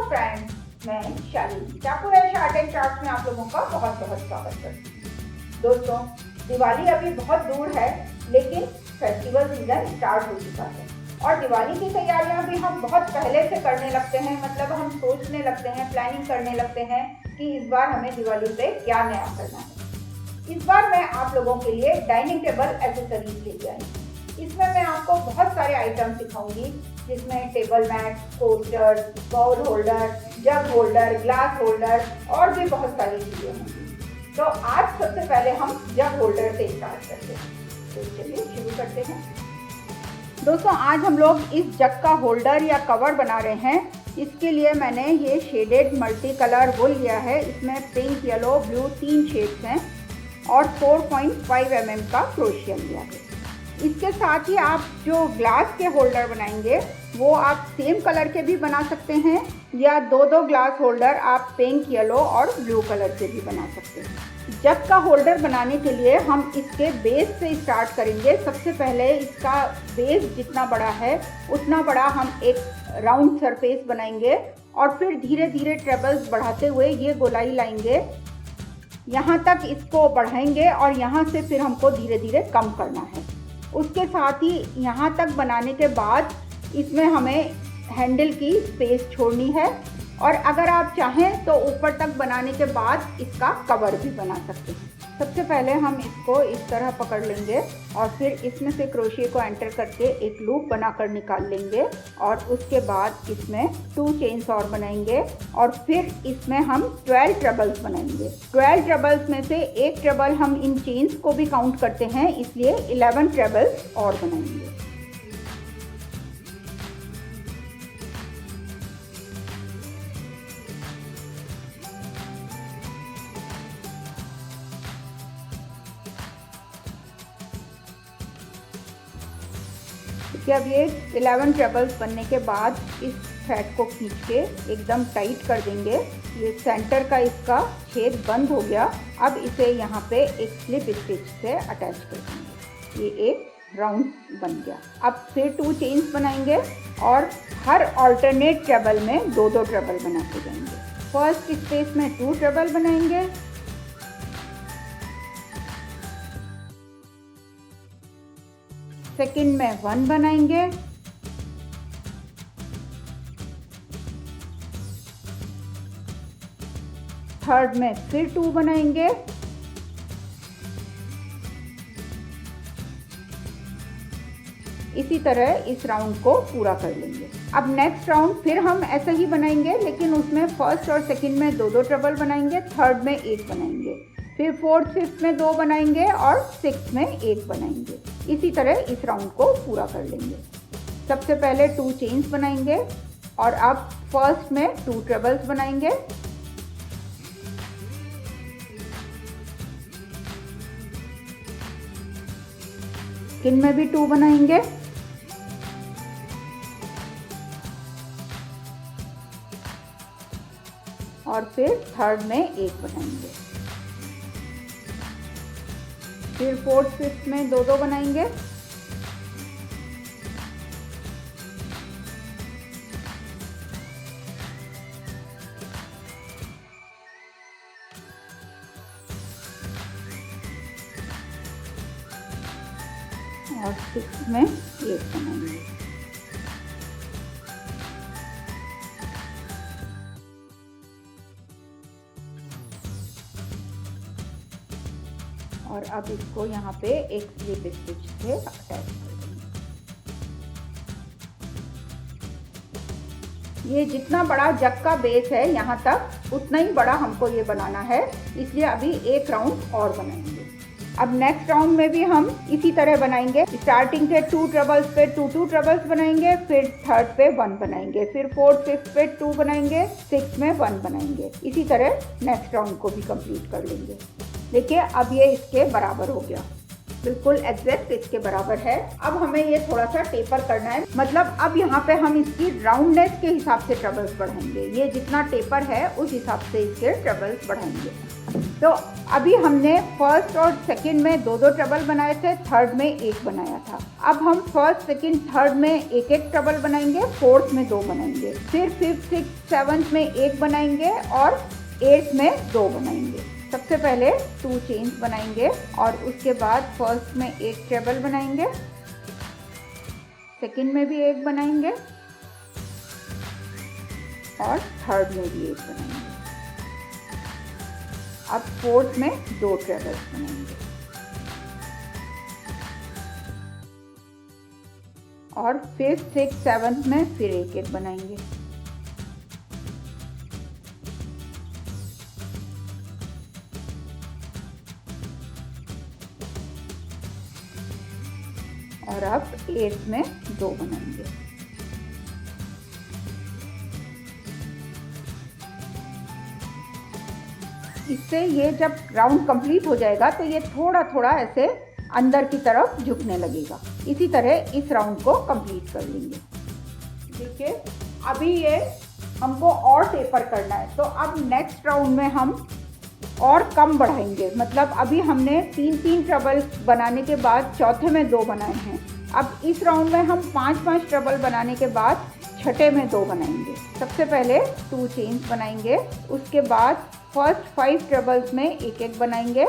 Friends, मैं Shalini चापूराश art and craft में आप लोगों का बहुत बहुत स्वागत करती हूँ। दोस्तों, दिवाली अभी बहुत दूर है, लेकिन फेस्टिवल सीजन स्टार्ट हो चुका है और दिवाली की तैयारियां भी हम बहुत पहले से करने लगते हैं। मतलब हम सोचने लगते हैं, प्लानिंग करने लगते हैं कि इस बार हमें दिवाली पे क्या नया करना है। इस बार मैं आप लोगों के लिए डाइनिंग टेबल एक्सेसरीज लेके आई हूँ। इसमें मैं आपको बहुत सारे आइटम सिखाऊंगी, जिसमें table mat, coaster, bowl holder, jug holder, glass holder और भी बहुत सारी चीज़ें होंगी। तो आज सबसे पहले हम जग होल्डर से स्टार्ट करते हैं। तो चलिए शुरू करते हैं। दोस्तों, आज हम लोग इस जग का होल्डर या कवर बना रहे हैं। इसके लिए मैंने ये शेडेड मल्टी कलर वुल लिया है। इसमें पिंक, येलो, ब्लू 3 शेड्स हैं और 4.5 mm का क्रोशिया लिया है। इसके साथ ही आप जो ग्लास के होल्डर बनाएंगे वो आप सेम कलर के भी बना सकते हैं, या 2-2 ग्लास होल्डर आप पिंक, येलो और ब्लू कलर के भी बना सकते हैं। जग का होल्डर बनाने के लिए हम इसके बेस से स्टार्ट करेंगे। सबसे पहले इसका बेस जितना बड़ा है उतना बड़ा हम एक राउंड सरफेस बनाएंगे और फिर धीरे धीरे ट्रेबल्स बढ़ाते हुए ये गोलाई लाएंगे, यहाँ तक इसको बढ़ाएंगे और यहाँ से फिर हमको धीरे धीरे कम करना है। उसके साथ ही यहाँ तक बनाने के बाद इसमें हमें हैंडल की स्पेस छोड़नी है, और अगर आप चाहें तो ऊपर तक बनाने के बाद इसका कवर भी बना सकते हैं। सबसे पहले हम इसको इस तरह पकड़ लेंगे और फिर इसमें से क्रोशिया को एंटर करके एक लूप बनाकर निकाल लेंगे और उसके बाद इसमें 2 चेन्स और बनाएंगे और फिर इसमें हम 12 ट्रबल्स बनाएंगे। 12 ट्रबल्स में से एक ट्रबल हम इन चेन्स को भी काउंट करते हैं, इसलिए 11 ट्रबल्स और बनाएंगे। अब ये 11 ट्रबल्स बनने के बाद इस थ्रेड को खींच के एकदम टाइट कर देंगे। ये सेंटर का इसका छेद बंद हो गया। अब इसे यहाँ पे एक स्लिप स्टिच से अटैच कर देंगे। ये एक राउंड बन गया। अब फिर 2 चेन्स बनाएंगे और हर ऑल्टरनेट ट्रबल में 2-2 ट्रबल बनाते जाएंगे। फर्स्ट स्पेस में 2 ट्रबल बनाएंगे, सेकंड में 1 बनाएंगे, थर्ड में फिर 2 बनाएंगे, इसी तरह इस राउंड को पूरा कर लेंगे। अब नेक्स्ट राउंड फिर हम ऐसा ही बनाएंगे, लेकिन उसमें फर्स्ट और सेकंड में 2-2 ट्रबल बनाएंगे, थर्ड में 1 बनाएंगे, फिर फोर्थ, फिफ्थ में 2 बनाएंगे और सिक्स्थ में 1 बनाएंगे। इसी तरह इस राउंड को पूरा कर लेंगे। सबसे पहले 2 चेन्स बनाएंगे और अब फर्स्ट में 2 ट्रबल्स बनाएंगे, सेकंड में भी 2 बनाएंगे, और फिर थर्ड में 1 बनाएंगे, फिर फोर्थ, फिफ्थ में 2-2 बनाएंगे, और सिक्स्थ में 1 बनाएंगे। और अब इसको यहाँ पे एक स्लिप स्टिच से अटैच कर देंगे। ये जितना बड़ा जग का बेस है यहाँ तक उतना ही बड़ा हमको ये बनाना है, इसलिए अभी एक राउंड और बनाएंगे। अब नेक्स्ट राउंड में भी हम इसी तरह बनाएंगे। स्टार्टिंग के 2 ट्रबल्स पे 2-2 ट्रबल्स बनाएंगे, फिर थर्ड पे 1 बनाएंगे, फिर फोर्थ, फिफ्थ पे 2 बनाएंगे, सिक्स्थ में 1 बनाएंगे। इसी तरह नेक्स्ट राउंड को भी कंप्लीट कर लेंगे। देखिए, अब ये इसके बराबर हो गया, बिल्कुल एग्जैक्ट इसके बराबर है। अब हमें ये थोड़ा सा टेपर करना है, मतलब अब यहाँ पे हम इसकी राउंडनेस के हिसाब से ट्रबल्स बढ़ाएंगे। ये जितना टेपर है उस हिसाब से इसके ट्रबल्स बढ़ाएंगे। तो अभी हमने फर्स्ट और सेकंड में दो दो ट्रबल बनाए थे, थर्ड में एक बनाया था। अब हम फर्स्ट सेकंड थर्ड में एक एक ट्रबल बनाएंगे, फोर्थ में दो बनाएंगे, फिर फिफ्थ सिक्स सेवन्थ में एक बनाएंगे और एट्थ में दो बनाएंगे। सबसे पहले 2 चेन्स बनाएंगे और उसके बाद फर्स्ट में एक ट्रबल बनाएंगे, सेकंड में भी एक बनाएंगे और थर्ड में भी एक बनाएंगे। अब फोर्थ में 2 ट्रबल्स बनाएंगे और फिफ्थ सिक्स सेवन्थ में फिर एक एक बनाएंगे। और अब एट्थ में 2 बनाएंगे। इससे ये जब राउंड कंप्लीट हो जाएगा तो ये थोड़ा थोड़ा ऐसे अंदर की तरफ झुकने लगेगा। इसी तरह इस राउंड को कंप्लीट कर लेंगे। देखिए अभी ये हमको और टेपर करना है, तो अब नेक्स्ट राउंड में हम और कम बढ़ाएंगे। मतलब अभी हमने 3 ट्रबल बनाने के बाद चौथे में 2 बनाए हैं। अब इस राउंड में हम 5 ट्रबल बनाने के बाद छठे में 2 बनाएंगे। सबसे पहले 2 चेन्स बनाएंगे, उसके बाद फर्स्ट 5 ट्रबल्स में एक एक बनाएंगे,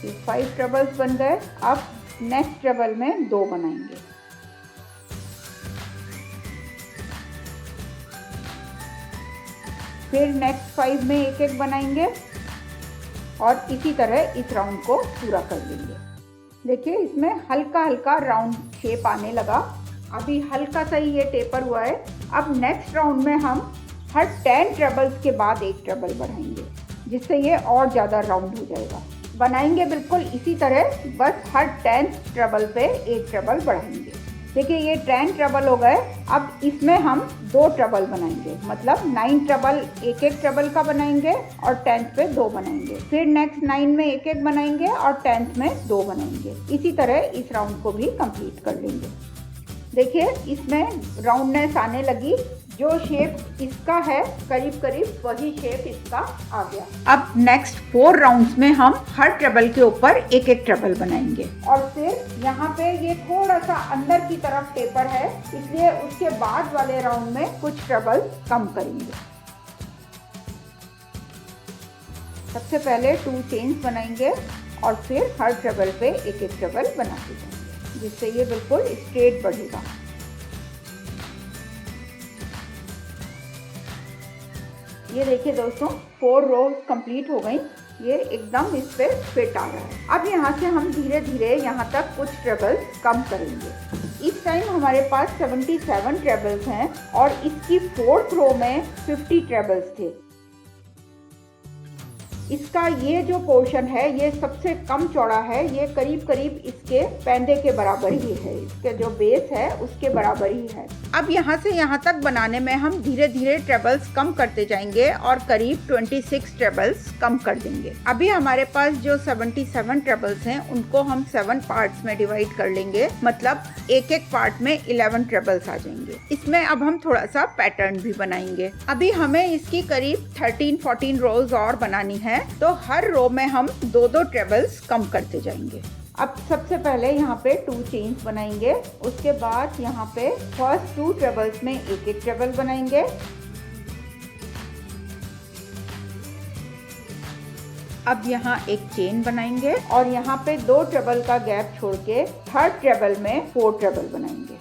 ये 5 ट्रबल्स बन गए। अब नेक्स्ट ट्रबल में 2 बनाएंगे, फिर नेक्स्ट 5 में एक एक बनाएंगे और इसी तरह इस राउंड को पूरा कर लेंगे। देखिए इसमें हल्का हल्का राउंड शेप आने लगा। अभी हल्का सा ही ये टेपर हुआ है। अब नेक्स्ट राउंड में हम हर 10 ट्रबल्स के बाद एक ट्रबल बढ़ाएंगे, जिससे ये और ज़्यादा राउंड हो जाएगा। बनाएंगे बिल्कुल इसी तरह, बस हर 10 ट्रबल पे एक ट्रबल बढ़ाएंगे। देखिए ये 10 ट्रबल हो गए। अब इसमें हम 2 ट्रबल बनाएंगे, मतलब 9 ट्रबल एक एक ट्रबल का बनाएंगे और 10th पे 2 बनाएंगे। फिर नेक्स्ट 9 में एक एक बनाएंगे और 10th में 2 बनाएंगे। इसी तरह इस राउंड को भी कंप्लीट कर लेंगे। देखिए इसमें राउंडनेस आने लगी। जो शेप इसका है करीब करीब वही शेप इसका आ गया। अब नेक्स्ट 4 राउंड्स में हम हर ट्रबल के ऊपर एक एक ट्रबल बनाएंगे और फिर यहाँ पे ये थोड़ा सा अंदर की तरफ टेपर है, इसलिए उसके बाद वाले राउंड में कुछ ट्रबल कम करेंगे। सबसे पहले 2 चेन्स बनाएंगे और फिर हर ट्रबल पे एक एक ट्रबल बनाते जाएंगे, जिससे ये बिल्कुल स्ट्रेट बढ़ेगा। ये देखिए दोस्तों 4 रोज कंप्लीट हो गई। ये एकदम इस पे फिट आ रहा है। अब यहाँ से हम धीरे धीरे यहाँ तक कुछ ट्रबल्स कम करेंगे। इस टाइम हमारे पास 77 ट्रबल्स हैं और इसकी 4th रो में 50 ट्रबल्स थे। इसका ये जो पोर्शन है ये सबसे कम चौड़ा है। ये करीब करीब इसके पैंदे के बराबर ही है, इसके जो बेस है उसके बराबर ही है। अब यहाँ से यहाँ तक बनाने में हम धीरे धीरे ट्रबल्स कम करते जाएंगे और करीब 26 ट्रबल्स कम कर देंगे। अभी हमारे पास जो 77 ट्रबल्स हैं उनको हम 7 पार्ट्स में डिवाइड कर लेंगे, मतलब एक एक पार्ट में 11 ट्रबल्स आ जाएंगे। इसमें अब हम थोड़ा सा पैटर्न भी बनाएंगे। अभी हमें इसकी करीब 13-14 रोज और बनानी है, तो हर रो में हम 2-2 ट्रबल्स कम करते जाएंगे। अब सबसे पहले यहाँ पे 2 चेन्स बनाएंगे, उसके बाद यहाँ पे फर्स्ट 2 ट्रबल्स में एक एक ट्रबल बनाएंगे। अब यहाँ एक चेन बनाएंगे और यहाँ पे 2 ट्रबल का गैप छोड़ के थर्ड ट्रबल में 4 ट्रबल बनाएंगे।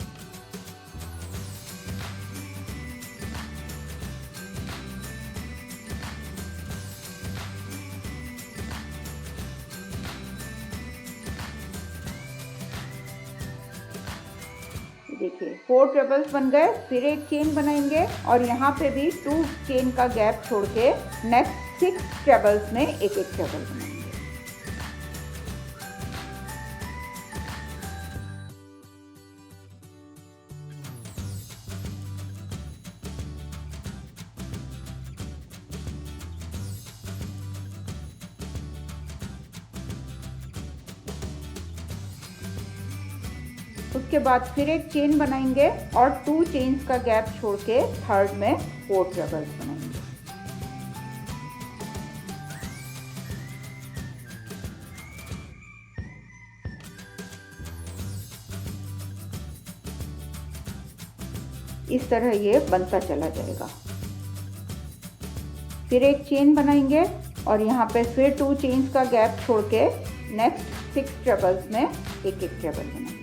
देखिए 4 ट्रबल्स बन गए। फिर एक चेन बनाएंगे और यहाँ पे भी 2 चेन का गैप छोड़ के नेक्स्ट 6 ट्रबल्स में एक एक ट्रबल बनाएंगे। उसके बाद फिर एक चेन बनाएंगे और 2 चेन्स का गैप छोड़ के थर्ड में 4 ट्रेबल्स बनाएंगे। इस तरह ये बनता चला जाएगा। फिर एक चेन बनाएंगे और यहाँ पे फिर 2 चेन्स का गैप छोड़ के नेक्स्ट 6 ट्रेबल्स में एक एक ट्रेबल बनाएंगे।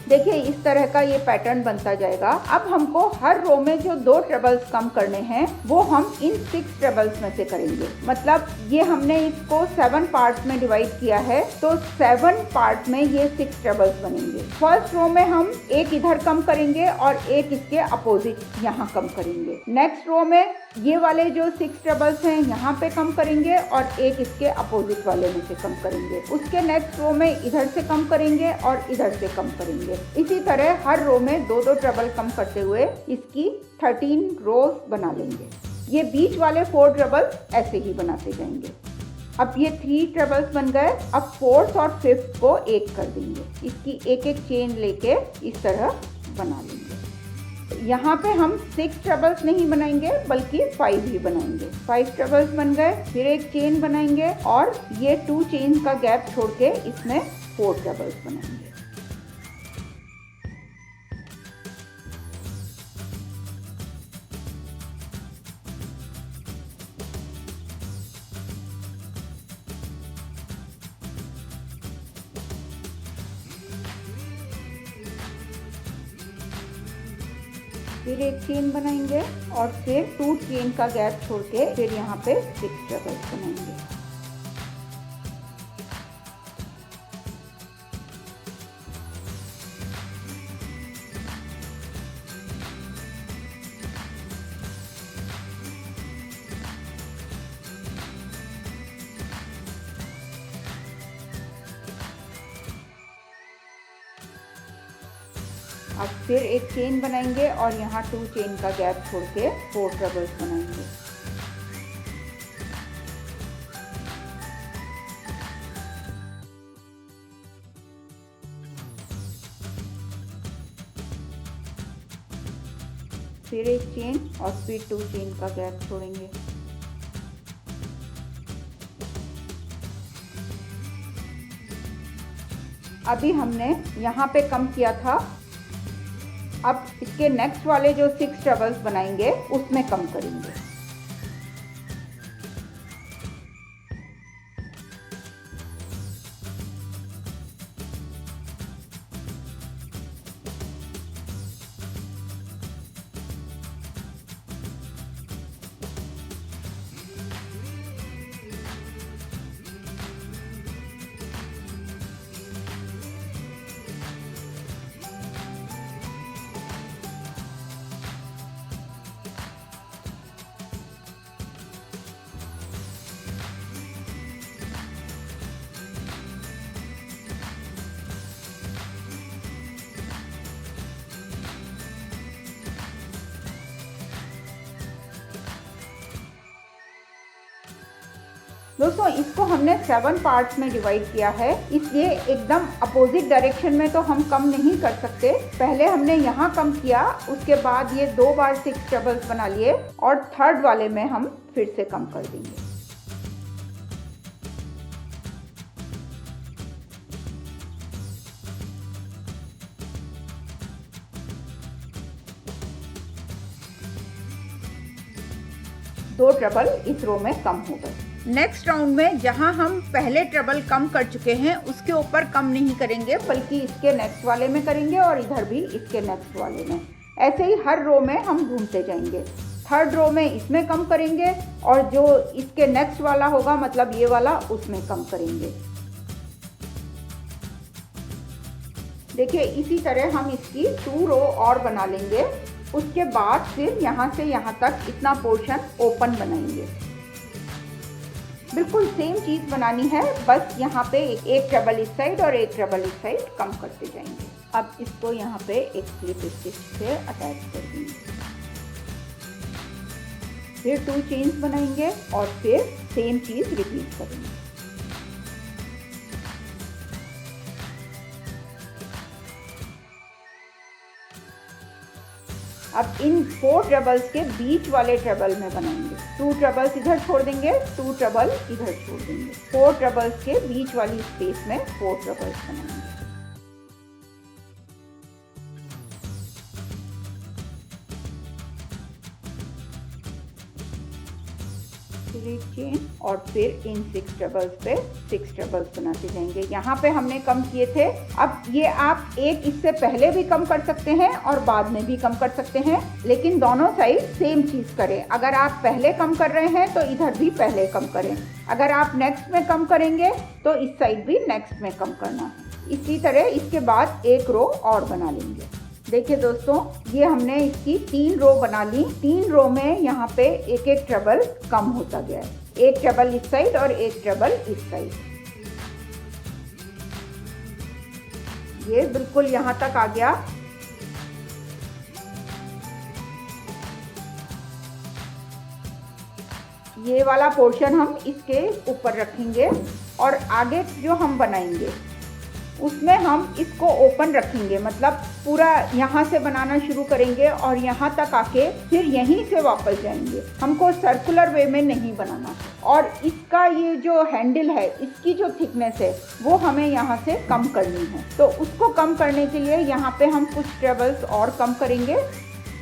देखिए इस तरह का ये पैटर्न बनता जाएगा। अब हमको हर रो में जो 2 ट्रेबल्स कम करने हैं वो हम इन 6 ट्रेबल्स में से करेंगे। मतलब ये हमने इसको 7 पार्ट्स में डिवाइड किया है, तो 7 पार्ट में ये 6 ट्रेबल्स बनेंगे। फर्स्ट रो में हम एक इधर कम करेंगे और एक इसके अपोजिट यहाँ कम करेंगे। नेक्स्ट रो में ये वाले जो 6 ट्रेबल्स हैं यहाँ पे कम करेंगे और एक इसके अपोजिट वाले में से कम करेंगे। उसके नेक्स्ट रो में इधर से कम करेंगे और इधर से कम करेंगे। इसी तरह हर रो में 2-2 ट्रेबल कम करते हुए इसकी 13 रोज बना लेंगे। ये बीच वाले 4 ट्रेबल्स ऐसे ही बनाते जाएंगे। अब ये 3 ट्रेबल्स बन गए। अब 4th और 5th को एक कर देंगे। इसकी एक एक चेन लेके इस तरह बना लेंगे। यहाँ पे हम 6 ट्रेबल्स नहीं बनाएंगे बल्कि 5 ही बनाएंगे। 5 ट्रेबल्स बन गए। फिर एक चेन बनाएंगे और ये 2 चेन का गैप छोड़ के इसमें 4 ट्रेबल्स बनाएंगे। फिर एक चेन बनाएंगे और फिर 2 चेन का गैप छोड़ के फिर यहाँ पे 6 ट्रेबल्स बनाएंगे। अब फिर एक चेन बनाएंगे और यहाँ 2 चेन का गैप छोड़ के 4 ट्रेबल्स बनाएंगे। फिर एक चेन और फिर 2 चेन का गैप छोड़ेंगे। अभी हमने यहाँ पे कम किया था, अब इसके नेक्स्ट वाले जो 6 ट्रेबल्स बनाएंगे उसमें कम करेंगे। दोस्तों इसको हमने 7 पार्ट्स में डिवाइड किया है, इसलिए एकदम अपोजिट डायरेक्शन में तो हम कम नहीं कर सकते। पहले हमने यहाँ कम किया, उसके बाद ये 2 बार 6 ट्रेबल्स बना लिए और थर्ड वाले में हम फिर से कम कर देंगे। दो ट्रेबल इस रो में कम हो गए। नेक्स्ट राउंड में जहां हम पहले ट्रेबल कम कर चुके हैं उसके ऊपर कम नहीं करेंगे, बल्कि इसके नेक्स्ट वाले में करेंगे और इधर भी इसके नेक्स्ट वाले में। ऐसे ही हर रो में हम घूमते जाएंगे। थर्ड रो में इसमें कम करेंगे और जो इसके नेक्स्ट वाला होगा, मतलब ये वाला, उसमें कम करेंगे। देखिए इसी तरह हम इसकी 2 रो और बना लेंगे। उसके बाद फिर यहाँ से यहाँ तक इतना पोर्शन ओपन बनाएंगे। बिल्कुल सेम चीज बनानी है, बस यहाँ पे एक ट्रेबल इस साइड और एक ट्रेबल इस साइड कम करते जाएंगे। अब इसको यहाँ पे एक स्लिप स्टिच से अटैच कर देंगे। फिर 2 चेन्स बनाएंगे और फिर सेम चीज रिपीट करेंगे। अब इन 4 ट्रबल्स के बीच वाले ट्रबल में बनाएंगे। 2 ट्रबल्स इधर छोड़ देंगे, 2 ट्रबल इधर छोड़ देंगे। 4 ट्रबल्स के बीच वाली स्पेस में 4 ट्रबल्स बनाएंगे। एक चेन और फिर इन 6 ट्रबल्स पे 6 ट्रबल्स बनाते जाएंगे। यहाँ पे हमने कम किए थे, अब ये आप एक इससे पहले भी कम कर सकते हैं और बाद में भी कम कर सकते हैं, लेकिन दोनों साइड सेम चीज करें। अगर आप पहले कम कर रहे हैं तो इधर भी पहले कम करें, अगर आप नेक्स्ट में कम करेंगे तो इस साइड भी नेक्स्ट में कम करना है। इसी तरह इसके बाद एक रो और बना लेंगे। देखिए दोस्तों, ये हमने इसकी 3 रो बना ली। 3 रो में यहाँ पे एक एक ट्रबल कम होता गया है, एक ट्रबल इस साइड और एक ट्रबल इस साइड। ये बिल्कुल यहाँ तक आ गया। ये वाला पोर्शन हम इसके ऊपर रखेंगे और आगे जो हम बनाएंगे उसमें हम इसको ओपन रखेंगे, मतलब पूरा यहाँ से बनाना शुरू करेंगे और यहाँ तक आके फिर यहीं से वापस जाएंगे। हमको सर्कुलर वे में नहीं बनाना। और इसका ये जो हैंडल है, इसकी जो थिकनेस है वो हमें यहाँ से कम करनी है। तो उसको कम करने के लिए यहाँ पे हम कुछ ट्रबल्स और कम करेंगे।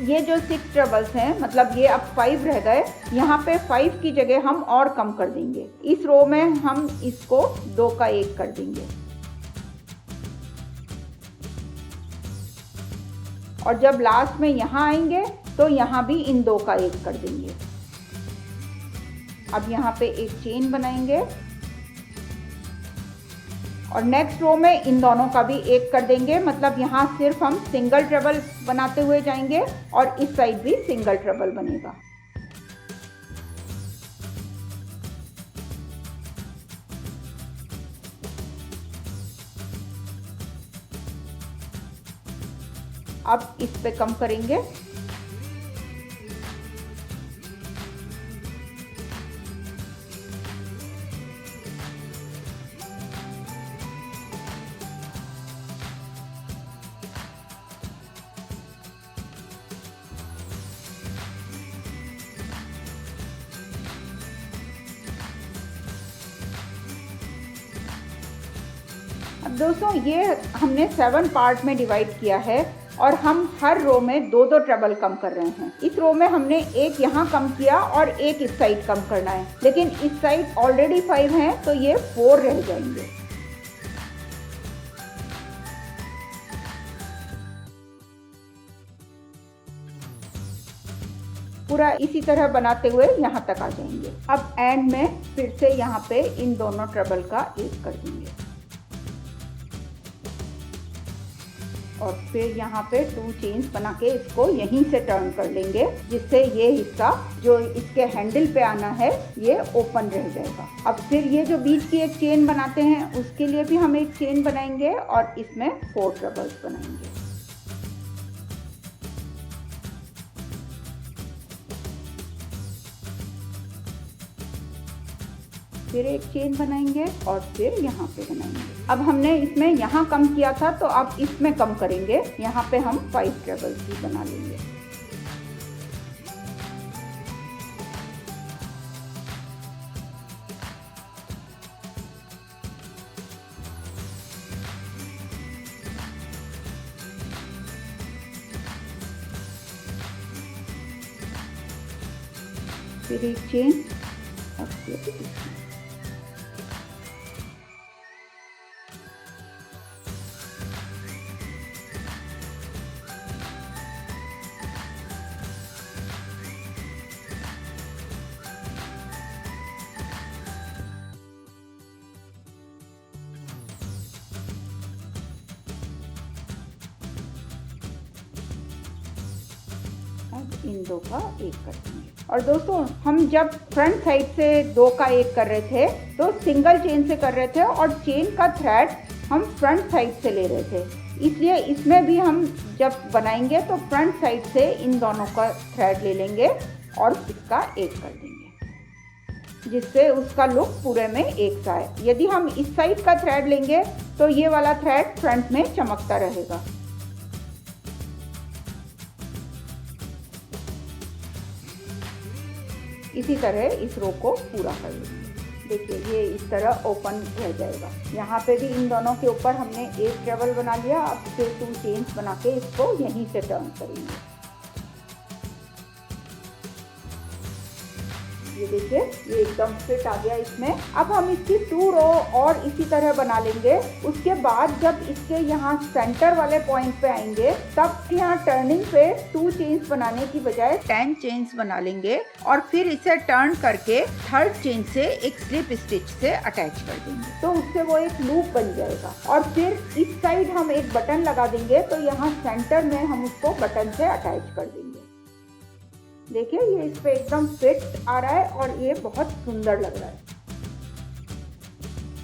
ये जो 6 ट्रबल्स हैं, मतलब ये अब 5 रह गए, यहाँ पे 5 की जगह हम और कम कर देंगे। इस रो में हम इसको 2 का 1 कर देंगे और जब लास्ट में यहाँ आएंगे तो यहाँ भी इन 2 का 1 कर देंगे। अब यहाँ पे एक चेन बनाएंगे और नेक्स्ट रो में इन दोनों का भी 1 कर देंगे, मतलब यहाँ सिर्फ हम सिंगल ट्रबल बनाते हुए जाएंगे और इस साइड भी सिंगल ट्रबल बनेगा। अब इस पे कम करेंगे। अब दोस्तों, ये हमने 7 पार्ट में डिवाइड किया है और हम हर रो में 2-2 ट्रबल कम कर रहे हैं। इस रो में हमने एक यहाँ कम किया और एक इस साइड कम करना है, लेकिन इस साइड ऑलरेडी 5 हैं तो ये 4 रह जाएंगे। पूरा इसी तरह बनाते हुए यहाँ तक आ जाएंगे। अब एंड में फिर से यहाँ पे इन दोनों ट्रबल का 1 कर देंगे और फिर यहाँ पे 2 चेन्स बना के इसको यहीं से टर्न कर लेंगे, जिससे ये हिस्सा जो इसके हैंडल पे आना है ये ओपन रह जाएगा। अब फिर ये जो बीच की एक चेन बनाते हैं उसके लिए भी हम एक चेन बनाएंगे और इसमें 4 ट्रबल्स बनाएंगे। फिर एक चेन बनाएंगे और फिर यहाँ पे बनाएंगे। अब हमने इसमें यहाँ कम किया था तो अब इसमें कम करेंगे, यहाँ पे हम 5 ट्रबल्स भी बना लेंगे। फिर एक चेन और फिर इन 2 का 1 कर देंगे। और दोस्तों, हम जब फ्रंट साइड से 2 का 1 कर रहे थे तो सिंगल चेन से कर रहे थे और चेन का थ्रेड हम फ्रंट साइड से ले रहे थे, इसलिए इसमें भी हम जब बनाएंगे तो फ्रंट साइड से इन दोनों का थ्रेड ले लेंगे और इसका 1 कर देंगे, जिससे उसका लुक पूरे में एक सा है। यदि हम इस साइड का थ्रेड लेंगे तो ये वाला थ्रेड फ्रंट में चमकता रहेगा। इसी तरह इस रो को पूरा कर लेंगे। देखिए ये इस तरह ओपन रह जाएगा। यहाँ पे भी इन दोनों के ऊपर हमने एक ट्रेबल बना लिया। अब फिर 2 चेन्स बना के इसको यहीं से टर्न करेंगे। ये देखिए ये एकदम फिट आ गया इसमें। अब हम इसकी 2 रो और इसी तरह बना लेंगे। उसके बाद जब इसके यहाँ सेंटर वाले पॉइंट पे आएंगे तब यहाँ टर्निंग पे 2 चेन्स बनाने की बजाय 10 चेन्स बना लेंगे और फिर इसे टर्न करके 3rd चेन से एक स्लिप स्टिच से अटैच कर देंगे, तो उससे वो एक लूप बन जाएगा। और फिर इस साइड हम एक बटन लगा देंगे, तो यहाँ सेंटर में हम उसको बटन से अटैच कर देंगे। देखिए ये इस पे एकदम फिट आ रहा है और ये बहुत सुंदर लग रहा है।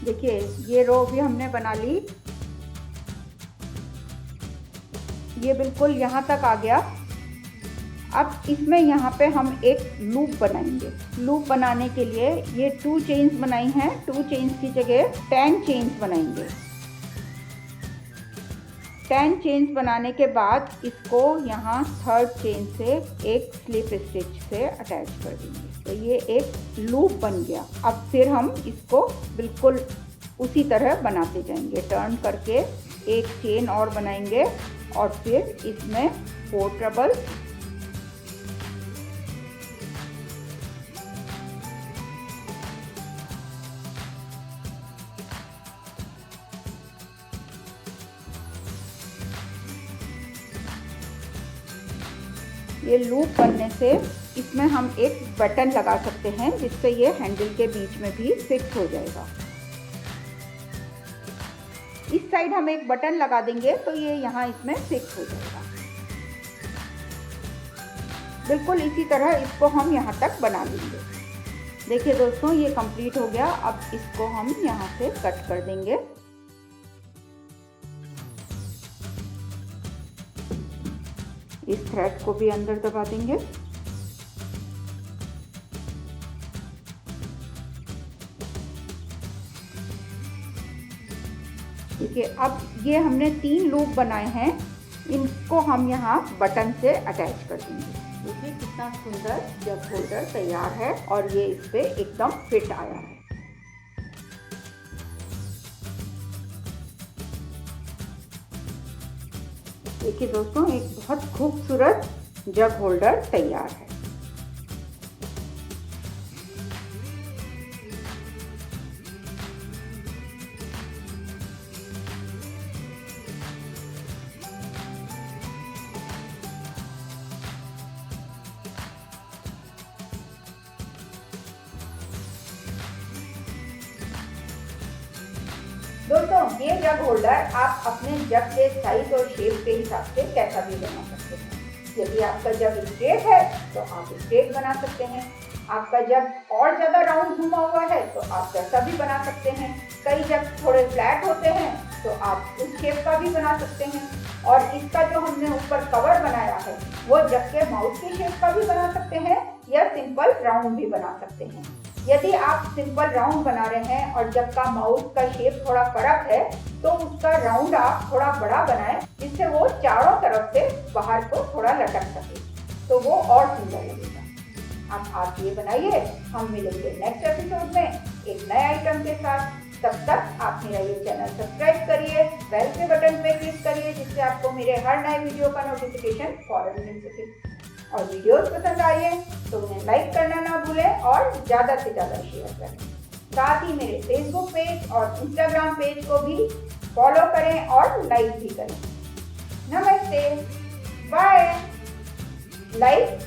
देखिए ये रो भी हमने बना ली। ये बिल्कुल यहाँ तक आ गया। अब इसमें यहाँ पे हम एक लूप बनाएंगे। लूप बनाने के लिए ये 2 चेन्स बनाई हैं, 2 चेन्स की जगह 10 चेन्स बनाएंगे। 10 चेन्स बनाने के बाद इसको यहाँ 3rd चेन से एक स्लिप स्टिच से अटैच कर देंगे, तो ये एक लूप बन गया। अब फिर हम इसको बिल्कुल उसी तरह बनाते जाएंगे। टर्न करके एक चेन और बनाएंगे और फिर इसमें 4 ट्रेबल, ये लूप बनने से इसमें हम एक बटन लगा सकते हैं जिससे ये हैंडल के बीच में भी फिक्स हो जाएगा। इस साइड हम एक बटन लगा देंगे तो ये यहाँ इसमें फिक्स हो जाएगा। बिल्कुल इसी तरह इसको हम यहाँ तक बना लेंगे। देखिए दोस्तों ये कंप्लीट हो गया। अब इसको हम यहाँ से कट कर देंगे। इस थ्रेड को भी अंदर दबा देंगे। देखिए अब ये हमने 3 लूप बनाए हैं, इनको हम यहाँ बटन से अटैच कर देंगे। देखिए कितना सुंदर जग होल्डर तैयार है और ये इस पे एकदम फिट आया है। देखिए दोस्तों एक बहुत खूबसूरत जग होल्डर तैयार है। दोस्तों ये जग होल्डर आप अपने जग के साइज और शेप के हिसाब से कैसा भी बना सकते हैं। यदि आपका जग स्ट्रेट है तो आप स्ट्रेट बना सकते हैं। आपका जग और ज़्यादा राउंड घुमा हुआ है तो आप वैसा भी बना सकते हैं। कई जग थोड़े फ्लैट होते हैं तो आप उस शेप का भी बना सकते हैं। और इसका जो हमने ऊपर कवर बनाया है वो जग के माउथ के शेप का भी बना सकते हैं या सिंपल राउंड भी बना सकते हैं। यदि आप सिंपल राउंड बना रहे हैं और जग का माउथ का शेप थोड़ा कड़क है तो उसका राउंड आप थोड़ा बड़ा बनाएं जिससे वो चारों तरफ से बाहर को थोड़ा लटक सके, तो वो और सुंदर लगेगा। अब आप ये बनाइए। हम मिलेंगे नेक्स्ट एपिसोड में एक नए आइटम के साथ। तब तक आप मेरा ये चैनल सब्सक्राइब करिए, बेल के बटन पे क्लिक करिए जिससे आपको मेरे हर नए वीडियो का नोटिफिकेशन फौरन मिल सके। और वीडियोस पसंद आए तो उन्हें लाइक करना ना भूलें और ज़्यादा से ज़्यादा शेयर करें। साथ ही मेरे फेसबुक पेज और इंस्टाग्राम पेज को भी फॉलो करें और लाइक भी करें। नमस्ते, बाय। लाइक